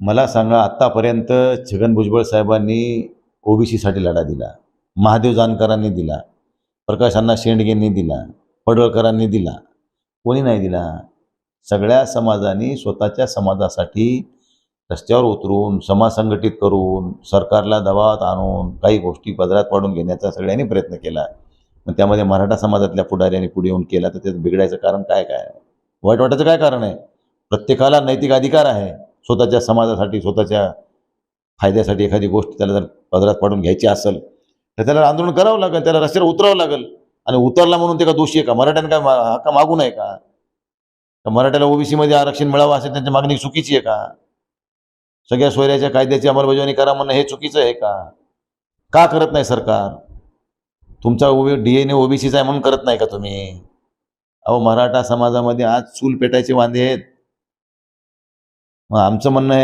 मला सांगा, आत्तापर्यंत छगन भुजबळ साहेबांनी ओबीसीसाठी लढा दिला, महादेव जानकरांनी दिला, प्रकाश अण्णा शेंडगेंनी दिला, पडळकरांनी दिला, कोणी नाही दिला. सगळ्या समाजांनी स्वतःच्या समाजासाठी रस्त्यावर उतरून, समाज संघटित करून, सरकारला दबावात आणून काही गोष्टी पदरात पाडून घेण्याचा सगळ्यांनी प्रयत्न केला. मग त्यामध्ये मराठा समाजातल्या पुढाऱ्यांनी पुढे येऊन केला, तर त्यात बिघडायचं कारण काय वाईट वाटायचं काय कारण आहे? प्रत्येकाला नैतिक अधिकार आहे. स्वतःच्या समाजासाठी, स्वतःच्या फायद्यासाठी एखादी गोष्ट त्याला जर पदरात पाडून घ्यायची असेल तर त्याला आंदोलन करावं लागेल, त्याला रस्त्यावर उतरावं लागेल. आणि उतरला म्हणून ते का दोषी आहे का? मराठ्याने काय हक्क मागू नये का? मराठ्याला ओबीसीमध्ये आरक्षण मिळावं असेल, त्यांची मागणी चुकीची आहे का? सगळ्या सोयऱ्याच्या कायद्याची अंमलबजावणी करा म्हणणं हे चुकीचं आहे का? का करत नाही सरकार? तुमचा DNA ओबीसीचा आहे म्हणून करत नाही का तुम्ही? अहो, मराठा समाजामध्ये आज चूल पेटायचे वांदे आहेत. मग आमचं म्हणणं आहे